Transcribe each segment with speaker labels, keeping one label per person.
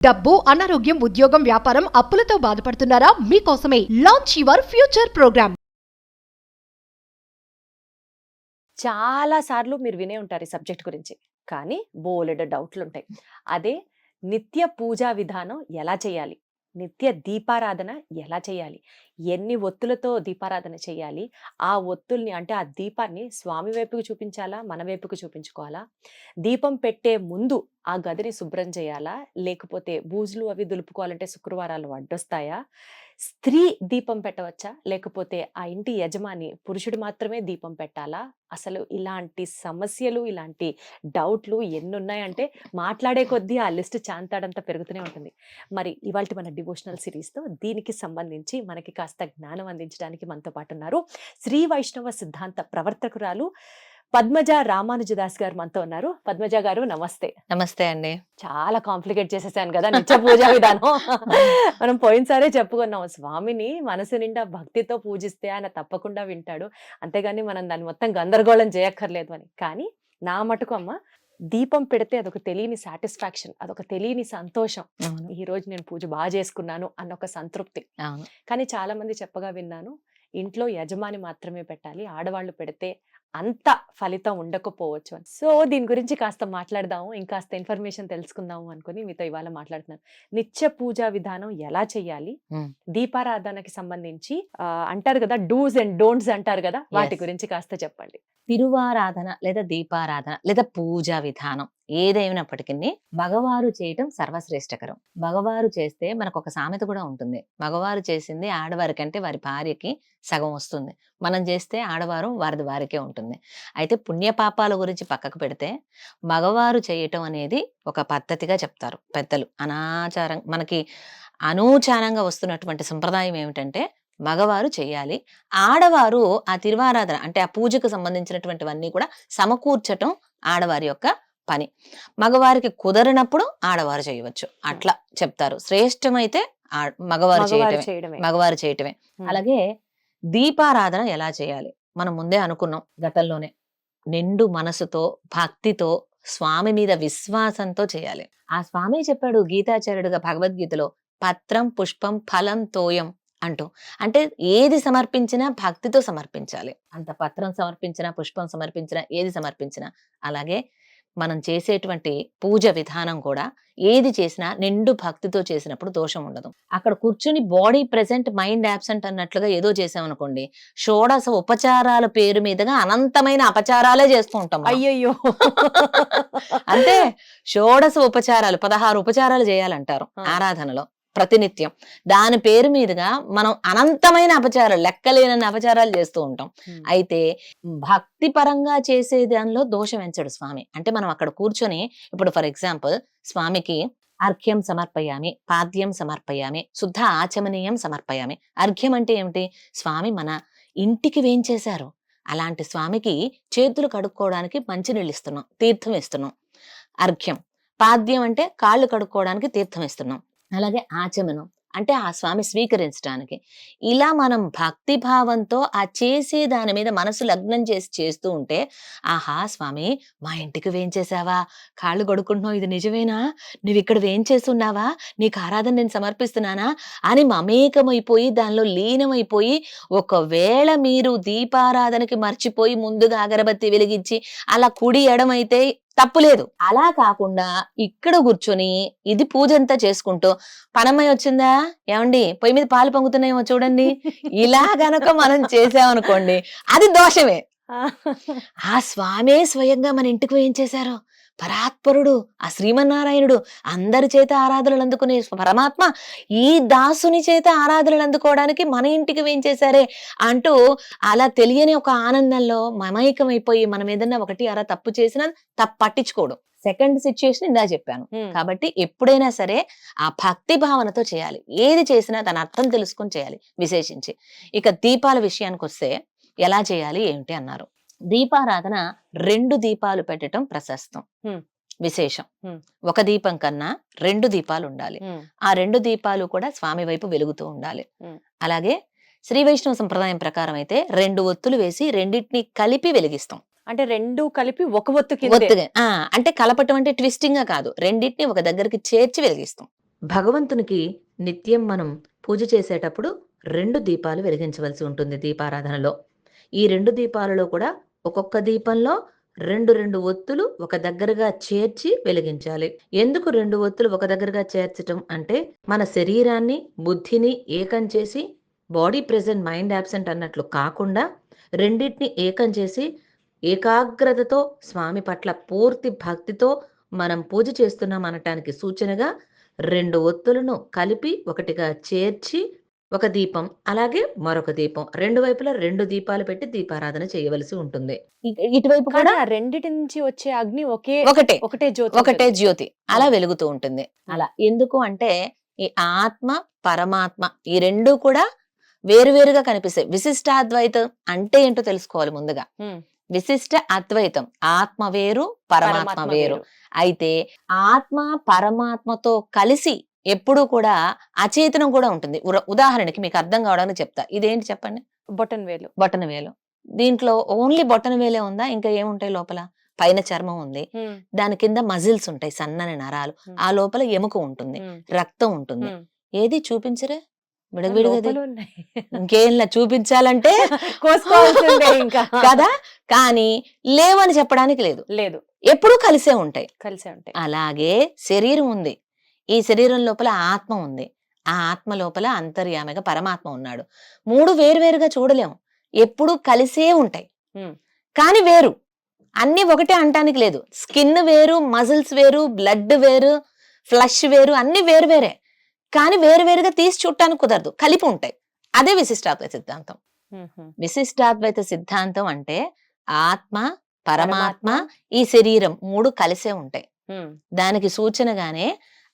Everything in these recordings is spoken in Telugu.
Speaker 1: డబ్బు, అనారోగ్యం, ఉద్యోగం, వ్యాపారం, అప్పులతో బాధపడుతున్నారా? మీకోసమే లాంచ్ యువర్ ఫ్యూచర్ ప్రోగ్రామ్.
Speaker 2: చాలా సార్లు మీరు వినే ఉంటారు ఈ సబ్జెక్ట్ గురించి. కానీ బోలెడు డౌట్లుంటాయి. అదే నిత్య పూజా విధానం ఎలా చేయాలి? నిత్య దీపారాధన ఎలా చేయాలి? ఎన్ని ఒత్తులతో దీపారాధన చేయాలి? ఆ ఒత్తుల్ని అంటే ఆ దీపాన్ని స్వామి వైపుకు చూపించాలా? మన వైపుకు చూపించుకోవాలా? దీపం పెట్టే ముందు ఆ గదిని శుభ్రం చేయాలా? లేకపోతే బూజులు అవి దులుపుకోవాలంటే శుక్రవారాలు అడ్డొస్తాయా? స్త్రీ దీపం పెట్టవచ్చా? లేకపోతే ఆ ఇంటి యజమాని పురుషుడు మాత్రమే దీపం పెట్టాలా? అసలు ఇలాంటి సమస్యలు, ఇలాంటి డౌట్లు ఎన్నున్నాయంటే మాట్లాడే కొద్దీ ఆ లిస్ట్ చాంతాడంతా పెరుగుతూనే ఉంటుంది. మరి ఇవాల్టి మన డివోషనల్ సిరీస్‌తో దీనికి సంబంధించి మనకి కాస్త జ్ఞానం అందించడానికి మనతో పాటు ఉన్నారు. శ్రీ వైష్ణవ సిద్ధాంత ప్రవర్తకురాలు పద్మజ రామానుజదాస్ గారు మనతో ఉన్నారు. పద్మజ గారు నమస్తే.
Speaker 3: నమస్తే అండి.
Speaker 2: చాలా కాంప్లికేట్ చేసేసాను కదా నిత్య పూజా విధానం. మనం పోయినసారే చెప్పుకున్నాం, స్వామిని మనసు నిండా భక్తితో పూజిస్తే ఆయన తప్పకుండా వింటాడు, అంతేగాని మనం దాన్ని మొత్తం గందరగోళం చేయక్కర్లేదు అని. కానీ నా మటుకు అమ్మ, దీపం పెడితే అదొక తెలియని సాటిస్ఫాక్షన్, అదొక తెలియని సంతోషం. ఈ రోజు నేను పూజ బాగా చేసుకున్నాను అన్న ఒక సంతృప్తి. కానీ చాలా మంది చెప్పగా విన్నాను, ఇంట్లో యజమాని మాత్రమే పెట్టాలి, ఆడవాళ్ళు పెడితే అంత ఫలితం ఉండకపోవచ్చు అని. సో దీని గురించి కాస్త మాట్లాడదాము, ఇంకాస్త ఇన్ఫర్మేషన్ తెలుసుకుందాము అనుకుని మీతో ఇవాళ మాట్లాడుతున్నాను. నిత్య పూజా విధానం ఎలా చెయ్యాలి, దీపారాధనకి సంబంధించి అంటారు కదా డూస్ అండ్ డోంట్స్ అంటారు కదా, వాటి గురించి కాస్త చెప్పండి.
Speaker 3: తిరువారాధన లేదా దీపారాధన లేదా పూజా విధానం ఏదైనప్పటికీ మగవారు చేయటం సర్వశ్రేష్టకరం. మగవారు చేస్తే మనకు ఒక సామెత కూడా ఉంటుంది, మగవారు చేసింది ఆడవారి కంటే వారి భార్యకి సగం వస్తుంది, మనం చేస్తే ఆడవారు వారిది వారికే ఉంటుంది. అయితే పుణ్యపాపాల గురించి పక్కకు పెడితే మగవారు చేయటం అనేది ఒక పద్ధతిగా చెప్తారు పెద్దలు. అనాచారం మనకి అనూచారంగా వస్తున్నటువంటి సంప్రదాయం ఏమిటంటే మగవారు చెయ్యాలి, ఆడవారు ఆ తిరువారాధన అంటే ఆ పూజకు సంబంధించినటువంటివన్నీ కూడా సమకూర్చటం ఆడవారి యొక్క పని. మగవారికి కుదరనప్పుడు ఆడవారు చేయవచ్చు, అట్లా చెప్తారు. శ్రేష్టమైతే మగవారు చేయటమే. అలాగే దీపారాధన ఎలా చేయాలి మనం ముందే అనుకున్నాం గతంలోనే. నిండు మనసుతో భక్తితో స్వామి మీద విశ్వాసంతో చేయాలి. ఆ స్వామి చెప్పాడు గీతాచార్యుడుగా భగవద్గీతలో, పత్రం పుష్పం ఫలం తోయం అంటూ. అంటే ఏది సమర్పించినా భక్తితో సమర్పించాలి. అంత పత్రం సమర్పించినా, పుష్పం సమర్పించినా, ఏది సమర్పించినా. అలాగే మనం చేసేటువంటి పూజ విధానం కూడా ఏది చేసినా నిండు భక్తితో చేసినప్పుడు దోషం ఉండదు. అక్కడ కూర్చుని బాడీ ప్రెసెంట్ మైండ్ యాబ్సెంట్ అన్నట్లుగా ఏదో చేసామనుకోండి, షోడశ ఉపచారాల పేరు మీదుగా అనంతమైన అపచారాలే చేస్తూ ఉంటాం.
Speaker 2: అయ్యయ్యో.
Speaker 3: అంటే షోడశ ఉపచారాలు 16 ఉపచారాలు చేయాలంటారు ఆరాధనలో ప్రతినిత్యం. దాని పేరు మీదుగా మనం అనంతమైన అపచారాలు, లెక్కలేనన్ని అపచారాలు చేస్తూ ఉంటాం. అయితే భక్తి పరంగా చేసే దానిలో దోషం ఎంచడు స్వామి. అంటే మనం అక్కడ కూర్చొని ఇప్పుడు ఫర్ ఎగ్జాంపుల్ స్వామికి అర్ఘ్యం సమర్పయామి, పాద్యం సమర్పయామి, శుద్ధ ఆచమనీయం సమర్పయామి. అర్ఘ్యం అంటే ఏమిటి? స్వామి మన ఇంటికి వేంచేశారు, అలాంటి స్వామికి చేతులు కడుక్కోవడానికి మంచినీళ్ళు ఇస్తున్నాం, తీర్థం ఇస్తున్నాం, అర్ఘ్యం. పాద్యం అంటే కాళ్ళు కడుక్కోవడానికి తీర్థం ఇస్తున్నాం. అలాగే ఆచమనం అంటే ఆ స్వామి స్వీకరించడానికి. ఇలా మనం భక్తి భావంతో ఆ చేసే దాని మీద మనసు లగ్నం చేసి చేస్తూ ఉంటే, ఆహా స్వామి మా ఇంటికి వేంచేసావా, కాళ్ళు కడుక్కుంటున్నావు, ఇది నిజమేనా, నువ్వు ఇక్కడ వేంచేస్తున్నావా, నీకు ఆరాధన నేను సమర్పిస్తున్నానా అని మమేకమైపోయి దానిలో లీనమైపోయి, ఒకవేళ మీరు దీపారాధనకి మర్చిపోయి ముందుగా అగరబత్తి వెలిగించి అలా కుడి ఎడమైతే తప్పులేదు. అలా కాకుండా ఇక్కడ కూర్చొని ఇది పూజ అంతా చేసుకుంటూ, పనమ్మాయి వచ్చిందా ఏమండి పొయ్యి మీద పాలు పొంగుతున్నాయేమో చూడండి, ఇలా గనక మనం చేసామనుకోండి అది దోషమే. ఆ స్వామే స్వయంగా మన ఇంటికి ఏం చేశారో, పరాత్పరుడు ఆ శ్రీమన్నారాయణుడు అందరి చేత ఆరాధనలు అందుకునే పరమాత్మ ఈ దాసుని చేత ఆరాధనలు అందుకోవడానికి మన ఇంటికి వేంచేశారే అంటూ అలా తెలియని ఒక ఆనందంలో మమైకమైపోయి మనం ఏదన్నా ఒకటి అలా తప్పు చేసినా పట్టించుకోవడం. సెకండ్ సిచ్యుయేషన్ ఇందా చెప్పాను. కాబట్టి ఎప్పుడైనా సరే ఆ భక్తి భావనతో చేయాలి, ఏది చేసినా దాని అర్థం తెలుసుకొని చేయాలి విశేషించి. ఇక దీపాల విషయానికి వస్తే ఎలా చేయాలి ఏమిటి అన్నారు. దీపారాధన 2 దీపాలు పెట్టడం ప్రశస్తం, విశేషం. ఒక దీపం కన్నా 2 దీపాలు ఉండాలి. ఆ 2 దీపాలు కూడా స్వామి వైపు వెలుగుతూ ఉండాలి. అలాగే శ్రీ వైష్ణవ సంప్రదాయం ప్రకారం అయితే 2 ఒత్తులు వేసి రెండింటిని కలిపి వెలిగిస్తాం.
Speaker 2: అంటే 2 కలిపి ఒక ఒత్తుకి
Speaker 3: అంటే కలపటం అంటే ట్విస్టింగ్ గా కాదు, రెండింటిని ఒక దగ్గరికి చేర్చి వెలిగిస్తాం. భగవంతునికి నిత్యం మనం పూజ చేసేటప్పుడు 2 దీపాలు వెలిగించవలసి ఉంటుంది దీపారాధనలో. ఈ 2 దీపాలలో కూడా ఒక్కొక్క దీపంలో 2 ఒత్తులు ఒక దగ్గరగా చేర్చి వెలిగించాలి. ఎందుకు 2 ఒత్తులు ఒక దగ్గరగా చేర్చటం అంటే, మన శరీరాన్ని, బుద్ధిని ఏకం చేసి బాడీ ప్రెజెంట్ మైండ్ యాబ్సెంట్ అన్నట్లు కాకుండా రెండిటిని ఏకం చేసి ఏకాగ్రతతో స్వామి పట్ల పూర్తి భక్తితో మనం పూజ చేస్తున్నాం అనటానికి సూచనగా 2 ఒత్తులను కలిపి ఒకటిగా చేర్చి ఒక దీపం, అలాగే మరొక దీపం, 2 వైపులా 2 దీపాలు పెట్టి దీపారాధన చేయవలసి ఉంటుంది. ఇటువైపు
Speaker 2: కానీ
Speaker 3: కూడా
Speaker 2: ఆ రెండిటి నుంచి వచ్చే అగ్ని
Speaker 3: ఒకటే
Speaker 2: ఒకటే జ్యోతి
Speaker 3: ఒకటే
Speaker 2: ఉంటుంది.
Speaker 3: జ్యోతి అలా వెలుగుతూ ఉంటుంది. అలా ఎందుకు అంటే, ఈ ఆత్మ పరమాత్మ ఈ 2 కూడా వేరువేరుగా కనిపిస్తాయి. విశిష్టాద్వైతం అంటే ఏంటో తెలుసుకోవాలి ముందుగా.
Speaker 2: ఉమ్,
Speaker 3: విశిష్ట అద్వైతం, ఆత్మ వేరు పరమాత్మ
Speaker 2: పరమాత్మ
Speaker 3: వేరు.
Speaker 2: వేరు.
Speaker 3: అయితే ఆత్మ పరమాత్మతో కలిసి ఎప్పుడూ కూడా అచేతనం కూడా ఉంటుంది. ఉదాహరణకి మీకు అర్థం కావడానికి చెప్తా. ఇదేంటి చెప్పండి?
Speaker 2: బొటన్ వేలు.
Speaker 3: బొటన వేలు. దీంట్లో ఓన్లీ బొటన వేలే ఉందా? ఇంకా ఏముంటాయి లోపల? పైన చర్మం ఉంది,
Speaker 2: ఉమ్,
Speaker 3: దాని కింద మజిల్స్ ఉంటాయి, సన్నని నరాలు, ఆ లోపల ఎముక ఉంటుంది,
Speaker 2: ఉమ్,
Speaker 3: రక్తం ఉంటుంది.
Speaker 2: ఉమ్.
Speaker 3: ఏది చూపించరే విడవిడిగది.
Speaker 2: లోపల ఉన్నాయి.
Speaker 3: ఇంకేంలా చూపించాలంటే
Speaker 2: కోసుకోవాల్సిందే ఇంకా.
Speaker 3: కదా, కానీ లేవని చెప్పడానికి లేదు,
Speaker 2: లేదు,
Speaker 3: ఎప్పుడూ కలిసే ఉంటాయి.
Speaker 2: కలిసే ఉంటాయి.
Speaker 3: అలాగే శరీరం ఉంది, ఈ శరీరం లోపల ఆత్మ ఉంది, ఆ ఆత్మ లోపల అంతర్యామిగా పరమాత్మ ఉన్నాడు. 3 వేరువేరుగా చూడలేము, ఎప్పుడూ కలిసే ఉంటాయి.
Speaker 2: ఉమ్,
Speaker 3: కానీ వేరు, అన్ని ఒకటే అంటానికి లేదు. స్కిన్ వేరు, మజిల్స్ వేరు, బ్లడ్ వేరు, ఫ్లష్ వేరు, అన్ని వేరు వేరే. కానీ వేరువేరుగా తీసి చూడటానికి కుదరదు, కలిపి ఉంటాయి. అదే విశిష్టాద్వైత సిద్ధాంతం.
Speaker 2: ఉమ్, ఉమ్.
Speaker 3: విశిష్టాద్వైత సిద్ధాంతం అంటే ఆత్మ పరమాత్మ
Speaker 2: పరమాత్మ.
Speaker 3: ఈ శరీరం 3 కలిసే ఉంటాయి.
Speaker 2: ఉమ్,
Speaker 3: దానికి సూచనగానే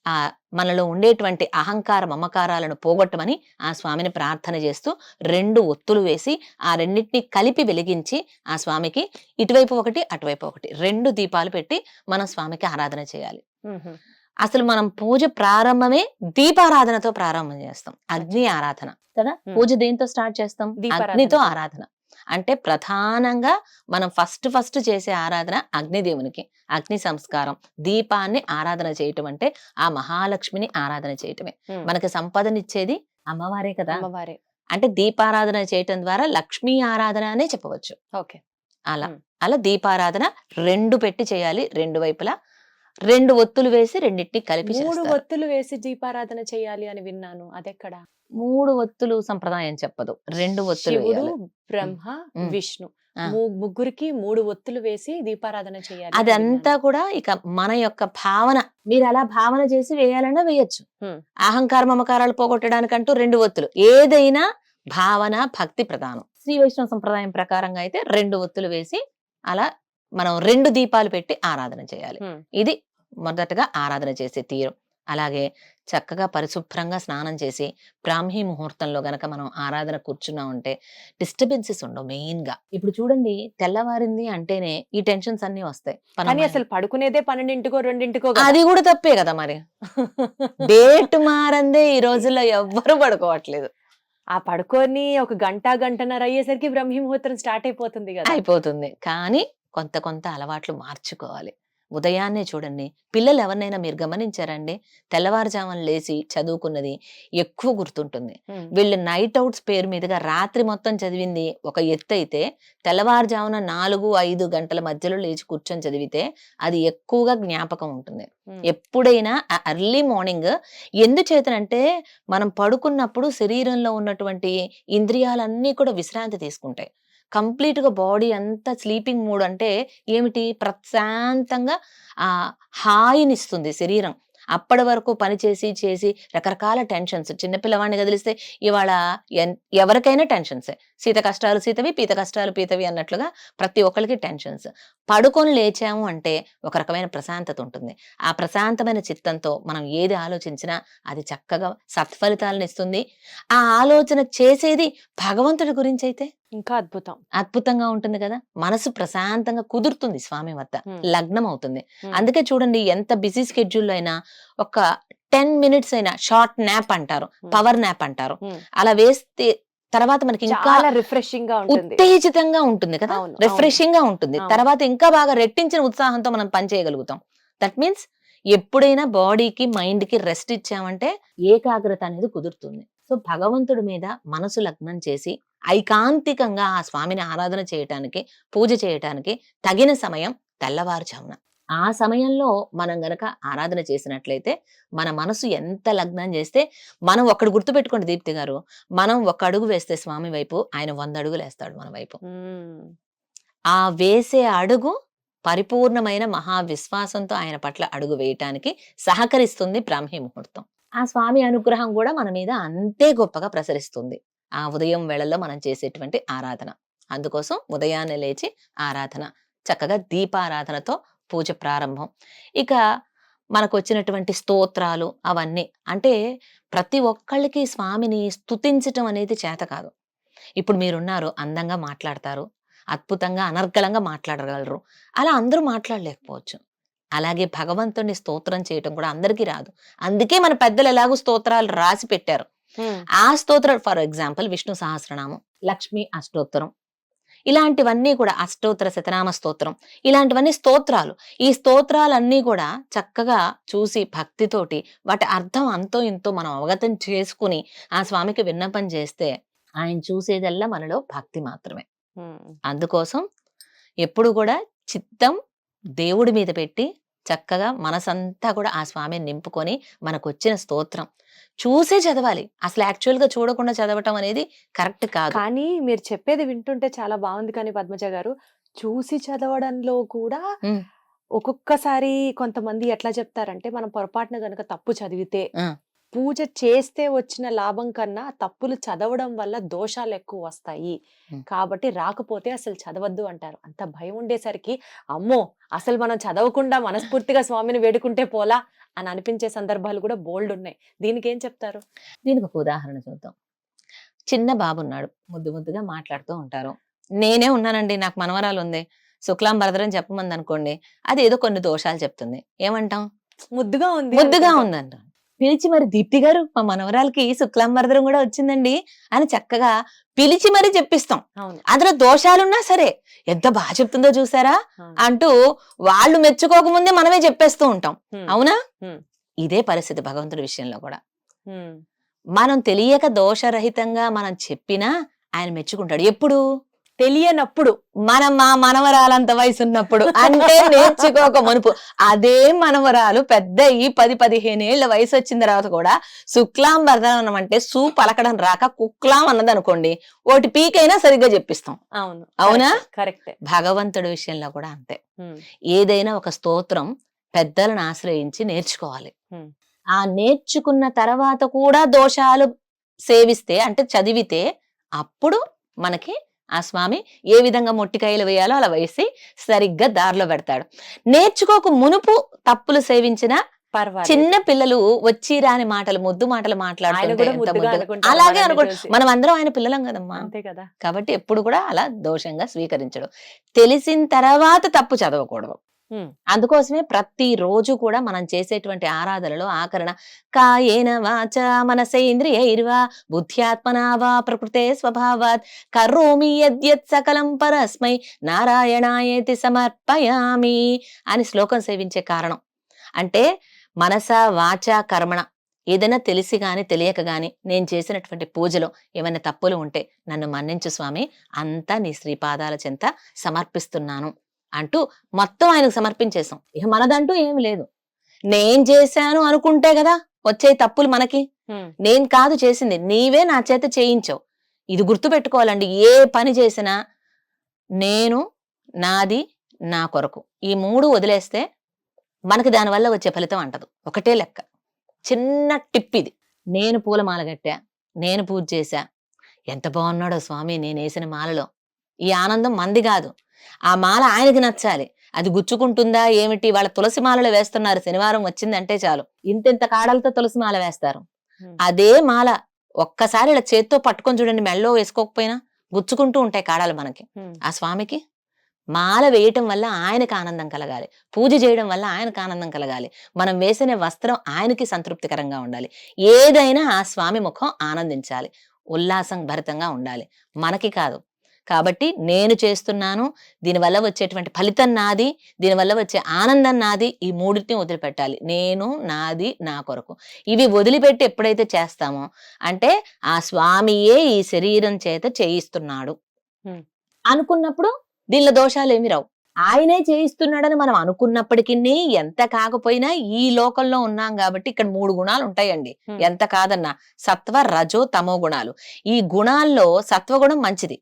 Speaker 3: ఆ మనలో ఉండేటువంటి అహంకార మమకారాలను పోగొట్టమని ఆ స్వామిని ప్రార్థన చేస్తూ 2 ఒత్తులు వేసి ఆ రెండింటిని కలిపి వెలిగించి ఆ స్వామికి ఇటువైపు ఒకటి అటువైపు ఒకటి 2 దీపాలు పెట్టి మనం స్వామికి ఆరాధన చేయాలి.
Speaker 2: ఉమ్, ఉమ్.
Speaker 3: అసలు మనం పూజ ప్రారంభమే దీపారాధనతో ప్రారంభం చేస్తాం. అగ్ని ఆరాధన కదా. పూజ దేంతో స్టార్ట్ చేస్తాం?
Speaker 2: దీపారాధన.
Speaker 3: అగ్నితో ఆరాధన. అంటే ప్రధానంగా మనం ఫస్ట్ చేసే ఆరాధన అగ్నిదేవునికి, అగ్ని సంస్కారం, దీపాన్ని ఆరాధన చేయటం అంటే ఆ మహాలక్ష్మిని ఆరాధన చేయటమే.
Speaker 2: ఉమ్.
Speaker 3: మనకి సంపదనిచ్చేది అమ్మవారే కదా.
Speaker 2: అమ్మవారే.
Speaker 3: అంటే దీపారాధన చేయటం ద్వారా లక్ష్మీ ఆరాధన అనే చెప్పవచ్చు.
Speaker 2: ఓకే.
Speaker 3: అలా
Speaker 2: ఉమ్.
Speaker 3: అలా దీపారాధన 2 పెట్టి చేయాలి. 2 వైపులా 2 ఒత్తులు వేసి రెండింటిని కలిపి
Speaker 2: 3
Speaker 3: చేస్తారు.
Speaker 2: ఒత్తులు వేసి దీపారాధన చేయాలి అని విన్నాను, అదెక్కడ?
Speaker 3: 3 ఒత్తులు సంప్రదాయం చెప్పదు, 2 ఒత్తులు
Speaker 2: శివుడు,
Speaker 3: వేయాలి.
Speaker 2: బ్రహ్మ,
Speaker 3: ఉమ్.
Speaker 2: విష్ణు
Speaker 3: ఆ.
Speaker 2: ముగ్గురికి 3 ఒత్తులు వేసి దీపారాధన చేయాలి అని
Speaker 3: అదంతా
Speaker 2: విన్నాను.
Speaker 3: కూడా ఇక మన యొక్క భావన. మీరు అలా భావన చేసి వేయాలన్నా వేయచ్చు.
Speaker 2: ఉమ్.
Speaker 3: అహంకార మమకారాలు పోగొట్టడానికంటూ 2 ఒత్తులు. ఏదైనా భావన భక్తి ప్రధానం. శ్రీ వైష్ణవ సంప్రదాయం ప్రకారంగా అయితే 2 ఒత్తులు వేసి అలా మనం 2 దీపాలు పెట్టి ఆరాధన చేయాలి.
Speaker 2: ఉమ్.
Speaker 3: ఇది మొదటగా ఆరాధన చేసే తీరు. అలాగే చక్కగా పరిశుభ్రంగా స్నానం చేసి బ్రాహ్మీ ముహూర్తంలో గనక మనం ఆరాధన కూర్చున్నామంటే డిస్టర్బెన్సెస్ ఉండవు. మెయిన్ గా ఇప్పుడు చూడండి, తెల్లవారింది అంటేనే ఈ టెన్షన్స్ అన్ని వస్తాయి.
Speaker 2: కానీ అసలు పడుకునేదే 12కో 2కో కదా.
Speaker 3: అది కూడా తప్పే కదా మరి. డేట్ మారందే ఈ రోజుల్లో ఎవ్వరు పడుకోవట్లేదు.
Speaker 2: ఆ పడుకొని ఒక గంటన్నర అయ్యేసరికి బ్రహ్మీ ముహూర్తం స్టార్ట్ అయిపోతుంది కదా.
Speaker 3: అయిపోతుంది. కానీ కొంత అలవాట్లు మార్చుకోవాలి. ఉదయాన్నే చూడండి, పిల్లలు ఎవరినైనా మీరు గమనించారండి, తెల్లవారుజామున లేచి చదువుకున్నది ఎక్కువ గుర్తుంటుంది.
Speaker 2: ఉమ్.
Speaker 3: వీళ్ళు నైట్ అవుట్స్ పేరు మీదుగా రాత్రి మొత్తం చదివింది ఒక ఎత్తు అయితే, తెల్లవారుజామున 4-5 గంటల మధ్యలో లేచి కూర్చొని చదివితే అది ఎక్కువగా జ్ఞాపకం ఉంటుంది.
Speaker 2: ఉమ్.
Speaker 3: ఎప్పుడైనా ఎర్లీ మార్నింగ్ ఎందుచేతనంటే మనం పడుకున్నప్పుడు శరీరంలో ఉన్నటువంటి ఇంద్రియాలన్నీ కూడా విశ్రాంతి తీసుకుంటాయి. కంప్లీట్ గా బాడీ అంతా స్లీపింగ్ మూడ్. అంటే ఏమిటి? ప్రశాంతంగా ఆ హాయినిస్తుంది శరీరం. అప్పటి వరకు పని చేసి రకరకాల టెన్షన్స్. చిన్నపిల్లవాడిని కదిలిస్తే ఇవాళ ఎవరికైనా టెన్షన్సే. సీత కష్టాలు సీతవి, పీత కష్టాలు పీతవి అన్నట్లుగా ప్రతి ఒక్కరికి టెన్షన్స్. పడుకొని లేచాము అంటే ఒక రకమైన ప్రశాంతత ఉంటుంది. ఆ ప్రశాంతమైన చిత్తంతో మనం ఏది ఆలోచించినా అది చక్కగా సత్ఫలితాలను ఇస్తుంది. ఆ ఆలోచన చేసేది భగవంతుడి గురించి అయితే
Speaker 2: ఇంకా
Speaker 3: అద్భుతంగా ఉంటుంది కదా. మనసు ప్రశాంతంగా కుదురుతుంది స్వామి వద్ద, లగ్నం అవుతుంది.
Speaker 2: ఉమ్.
Speaker 3: అందుకే చూడండి, ఎంత బిజీ స్కెడ్యూల్ అయినా ఒక 10 minutes అయినా షార్ట్ నాప్ అంటారు, పవర్ నాప్ అంటారు,
Speaker 2: ఉమ్.
Speaker 3: అలా వేస్తే తర్వాత మనకి ఇంకా
Speaker 2: చాలా రిఫ్రెషింగ్ గా ఉంటుంది.
Speaker 3: ఉత్తేజితంగా ఉంటుంది కదా,
Speaker 2: అవును,
Speaker 3: రిఫ్రెషింగ్ గా ఉంటుంది.
Speaker 2: అవును.
Speaker 3: తర్వాత ఇంకా బాగా రెట్టించిన ఉత్సాహంతో మనం పని చేయగలుగుతాం. దట్ మీన్స్ ఎప్పుడైనా బాడీకి మైండ్కి రెస్ట్ ఇచ్చామంటే ఏకాగ్రత అనేది కుదురుతుంది. సో భగవంతుడి మీద మనసు లగ్నం చేసి ఐకాంతికంగా ఆ స్వామిని ఆరాధన చేయటానికి, పూజ చేయటానికి తగిన సమయం తెల్లవారుజామున. ఆ సమయంలో మనం గనక ఆరాధన చేసినట్లయితే మన మనసు ఎంత లగ్నం చేస్తే, మనం ఒక్కడు గుర్తుపెట్టుకోండి దీప్తి గారు, మనం ఒక అడుగు వేస్తే స్వామి వైపు, ఆయన 100 అడుగులు వేస్తాడు మన వైపు. ఆ వేసే అడుగు పరిపూర్ణమైన మహావిశ్వాసంతో ఆయన పట్ల అడుగు వేయటానికి సహకరిస్తుంది బ్రాహ్మీ ముహూర్తం. ఆ స్వామి అనుగ్రహం కూడా మన మీద అంతే గొప్పగా ప్రసరిస్తుంది ఆ ఉదయం వేళల్లో మనం చేసేటువంటి ఆరాధన. అందుకోసం ఉదయాన్నే లేచి ఆరాధన, చక్కగా దీపారాధనతో పూజ ప్రారంభం. ఇక మనకు వచ్చినటువంటి స్తోత్రాలు అవన్నీ, అంటే ప్రతి ఒక్కళ్ళకి స్వామిని స్తుతించటం అనేది చేత కాదు. ఇప్పుడు మీరున్నారు, అందంగా మాట్లాడతారు, అద్భుతంగా అనర్గళంగా మాట్లాడగలరు, అలా అందరూ మాట్లాడలేకపోవచ్చు. అలాగే భగవంతుడిని స్తోత్రం చేయటం కూడా అందరికీ రాదు. అందుకే మన పెద్దలు ఎలాగో స్తోత్రాలు రాసి పెట్టారు. ఆ స్తోత్రాలు ఫర్ ఎగ్జాంపుల్ విష్ణు సహస్రనామం, లక్ష్మీ అష్టోత్తరం, ఇలాంటివన్నీ కూడా అష్టోత్తర శతనామ స్తోత్రం, ఇలాంటివన్నీ స్తోత్రాలు. ఈ స్తోత్రాలన్నీ కూడా చక్కగా చూసి భక్తితోటి వాటి అర్థం అంతో ఇంతో మనం అవగతం చేసుకుని ఆ స్వామికి విన్నపం చేస్తే ఆయన చూసేదల్లా మనలో భక్తి మాత్రమే. అందుకోసం ఎప్పుడు కూడా చిత్తం దేవుడి మీద పెట్టి చక్కగా మనసంతా కూడా ఆ స్వామిని నింపుకొని మనకు వచ్చిన స్తోత్రం చూసే చదవాలి. అసలు యాక్చువల్ గా చూడకుండా చదవటం అనేది కరెక్ట్ కాదు.
Speaker 2: కానీ మీరు చెప్పేది వింటుంటే చాలా బాగుంది. కానీ పద్మజ గారు, చూసి చదవడంలో కూడా ఒక్కొక్కసారి కొంతమంది ఎట్లా చెప్తారంటే, మనం పొరపాటున గనక తప్పు చదివితే పూజ చేస్తే వచ్చిన లాభం కన్నా తప్పులు చదవడం వల్ల దోషాలు ఎక్కువ వస్తాయి, కాబట్టి రాకపోతే అసలు చదవద్దు అంటారు. అంత భయం ఉండేసరికి అమ్మో అసలు మనం చదవకుండా మనస్ఫూర్తిగా స్వామిని వేడుకుంటే పోలా అని అనిపించే సందర్భాలు కూడా బోల్డ్ ఉన్నాయి. దీనికి ఏం చెప్తారు?
Speaker 3: దీనికి ఒక ఉదాహరణ చూద్దాం. చిన్న బాబు ఉన్నాడు, ముద్దు ముద్దుగా మాట్లాడుతూ ఉంటారు. నేనే ఉన్నానండి, నాకు మనవరాలు ఉంది, శుక్లాం భరద్రం చెప్పమంది అనుకోండి, అది ఏదో కొన్ని దోషాలు చెప్తుంది. ఏమంటాం?
Speaker 2: ముద్దుగా ఉంది,
Speaker 3: ముద్దుగా ఉందంట. పిలిచి మరి దీప్తి గారు మా మనవరాలకి శుక్లాం భరద్రం కూడా వచ్చిందండి అని చక్కగా పిలిచి మరి చెప్పిస్తాం. అందులో దోషాలున్నా సరే ఎంత బాగా చెప్తుందో చూసారా అంటూ వాళ్ళు మెచ్చుకోకముందే మనమే చెప్పేస్తూ ఉంటాం. అవునా? ఇదే పరిస్థితి భగవంతుడి విషయంలో కూడా. మనం తెలియక దోషరహితంగా మనం చెప్పినా ఆయన మెచ్చుకుంటాడు. ఎప్పుడు?
Speaker 2: తెలియనప్పుడు.
Speaker 3: మనం మా మనవరాలంత వయసు ఉన్నప్పుడు, అంటే నేర్చుకోక మునుపు. అదే మనవరాలు పెద్ద ఈ 10-15 ఏళ్ల వయసు వచ్చిన తర్వాత కూడా శుక్లాం భరద్రం అంటే సూ పలకడం రాక కుక్లాం అన్నది అనుకోండి, ఒకటి పీకైనా సరిగ్గా చెప్పిస్తాం. అవునా?
Speaker 2: కరెక్ట్.
Speaker 3: భగవంతుడి విషయంలో కూడా అంతే. ఏదైనా ఒక స్తోత్రం పెద్దలను ఆశ్రయించి నేర్చుకోవాలి. ఆ నేర్చుకున్న తర్వాత కూడా దోషాలు సేవిస్తే, అంటే చదివితే, అప్పుడు మనకి ఆ స్వామి ఏ విధంగా మొట్టికాయలు వేయాలో అలా వేసి సరిగ్గా దారిలో పెడతాడు. నేర్చుకోక మునుపు తప్పులు సేవించిన చిన్న పిల్లలు వచ్చి రాని మాటలు, ముద్దు మాటలు మాట్లాడుతుంటే అలాగే అనుకోండి. మనం అందరం ఆయన పిల్లలం కదమ్మా, అంతే కదా. కాబట్టి ఎప్పుడు కూడా అలా దోషంగా స్వీకరించడం. తెలిసిన తర్వాత తప్పు చదవకూడదు. అందుకోసమే ప్రతి రోజు కూడా మనం చేసేటువంటి ఆరాధనలో ఆకరణ కాయేన వాచ మనసేంద్రియైర్వా బుద్ధ్యాత్మనా వా ప్రకృతే స్వభావాత్ కరోమి యద్యత్ సకలం పరస్మై నారాయణాయేతి సమర్పయామి అని శ్లోకం సేవించే కారణం. అంటే మనస వాచ కర్మణ, ఏదైనా తెలిసి గాని తెలియక గాని నేను చేసినటువంటి పూజలో ఏమైనా తప్పులు ఉంటే నన్ను మన్నించు స్వామి, అంతా నీ శ్రీపాదాల చెంత సమర్పిస్తున్నాను అంటూ మొత్తం ఆయనకు సమర్పించేసాం. ఇక మనదంటూ ఏమి లేదు. నేను చేశాను అనుకుంటే కదా వచ్చే తప్పులు మనకి. నేను కాదు చేసింది, నీవే నా చేత చేయించావు. ఇది గుర్తు పెట్టుకోవాలండి. ఏ పని చేసినా నేను, నాది, నా కొరకు, ఈ 3 వదిలేస్తే మనకి దానివల్ల వచ్చే ఫలితం అంటదు. ఒకటే లెక్క. చిన్న టిప్ ఇది. నేను పూలమాల కట్టా, నేను పూజ చేశా, ఎంత బాగున్నాడో స్వామి నేను వేసిన మాలలో. ఈ ఆనందం మంది కాదు, ఆ మాల ఆయనకి నచ్చాలి. అది గుచ్చుకుంటుందా ఏమిటి? వాళ్ళ తులసి మాలలు వేస్తున్నారు, శనివారం వచ్చిందంటే చాలు ఇంతెంత కాడలతో తులసి మాల వేస్తారు. అదే మాల ఒక్కసారి ఇలా చేత్తో పట్టుకొని చూడండి, మెళ్ళో వేసుకోకపోయినా గుచ్చుకుంటూ ఉంటాయి కాడాలు మనకి. ఆ స్వామికి మాల వేయటం వల్ల ఆయనకు ఆనందం కలగాలి, పూజ చేయడం వల్ల ఆయనకు ఆనందం కలగాలి, మనం వేసిన వస్త్రం ఆయనకి సంతృప్తికరంగా ఉండాలి. ఏదైనా ఆ స్వామి ముఖం ఆనందించాలి, ఉల్లాసం భరితంగా ఉండాలి, మనకి కాదు. కాబట్టి నేను చేస్తున్నాను, దీనివల్ల వచ్చేటువంటి ఫలితం నాది, దీనివల్ల వచ్చే ఆనందం నాది, ఈ మూడింటిని వదిలిపెట్టాలి. నేను, నాది, నా కొరకు. ఇవి వదిలిపెట్టి ఎప్పుడైతే చేస్తామో అంటే ఆ స్వామియే ఈ శరీరం చేత చేయిస్తున్నాడు అనుకున్నప్పుడు దీనిలో దోషాలు ఏమి రావు. ఆయనే చేయిస్తున్నాడని మనం అనుకున్నప్పటికీ ఎంత కాకపోయినా ఈ లోకంలో ఉన్నాం కాబట్టి ఇక్కడ 3 గుణాలు ఉంటాయండి. ఎంత కాదన్నా సత్వ, రజో, తమో గుణాలు. ఈ గుణాల్లో సత్వగుణం మంచిది,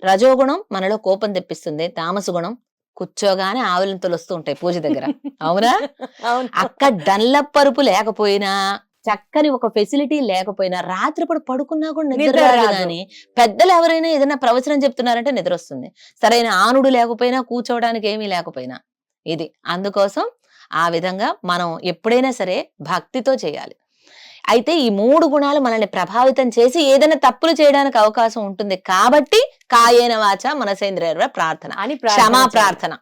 Speaker 3: రజోగుణం మనలో కోపం తెప్పిస్తుంది, తామస గుణం కూర్చోగానే ఆవులింతలు వస్తూ ఉంటాయి పూజ దగ్గర. అవునా? అక్కడ డన్లప్పరుపు లేకపోయినా, చక్కని ఒక ఫెసిలిటీ లేకపోయినా, రాత్రిపూట పడుకున్నా కూడా నిద్ర రాదు. కానీ పెద్దలు ఎవరైనా ఏదైనా ప్రవచనం చెప్తున్నారంటే నిద్ర వస్తుంది. సరైన ఆనుడు లేకపోయినా, కూర్చోవడానికి ఏమీ లేకపోయినా. ఇది అందుకోసం ఆ విధంగా మనం ఎప్పుడైనా సరే భక్తితో చేయాలి. అయితే ఈ 3 గుణాలు మనల్ని ప్రభావితం చేసి ఏదైనా తప్పులు చేయడానికి అవకాశం ఉంటుంది కాబట్టి కాయేన వాచ మనసేంద్రియ ప్రార్థన
Speaker 2: అని
Speaker 3: క్షమా ప్రార్థన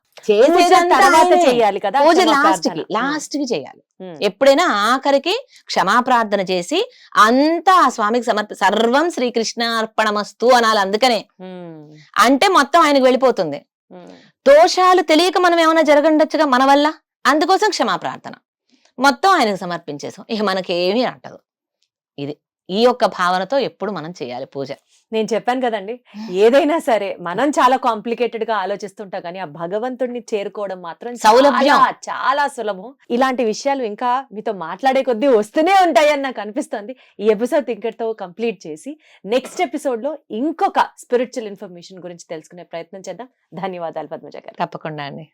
Speaker 2: చేయాలి కదా.
Speaker 3: పూజ లాస్ట్ కి చేయాలి. ఎప్పుడైనా ఆఖరికి క్షమా ప్రార్థన చేసి అంతా ఆ స్వామికి సర్వం శ్రీకృష్ణ అర్పణమస్తు అనాలి. అందుకనే అంటే మొత్తం ఆయనకు వెళ్ళిపోతుంది. దోషాలు తెలియక మనం ఏమైనా జరగండొచ్చుగా మన వల్ల, అందుకోసం క్షమా ప్రార్థన మొత్తం ఆయనకు సమర్పించేసాం. ఇక మనకేమీ అంటదు. ఇది ఈ యొక్క భావనతో ఎప్పుడు మనం చేయాలి పూజ.
Speaker 2: నేను చెప్పాను కదండి, ఏదైనా సరే మనం చాలా కాంప్లికేటెడ్ గా ఆలోచిస్తుంటాం కానీ ఆ భగవంతుడిని చేరుకోవడం మాత్రం
Speaker 3: సౌలభ్యం,
Speaker 2: చాలా సులభం. ఇలాంటి విషయాలు ఇంకా మీతో మాట్లాడే కొద్దీ వస్తూనే ఉంటాయని నాకు అనిపిస్తుంది. ఈ ఎపిసోడ్ ఇంకటితో కంప్లీట్ చేసి నెక్స్ట్ ఎపిసోడ్ లో ఇంకొక స్పిరిచువల్ ఇన్ఫర్మేషన్ గురించి తెలుసుకునే ప్రయత్నం చేద్దాం. ధన్యవాదాలు పద్మజ గారు.
Speaker 3: తప్పకుండా అండి.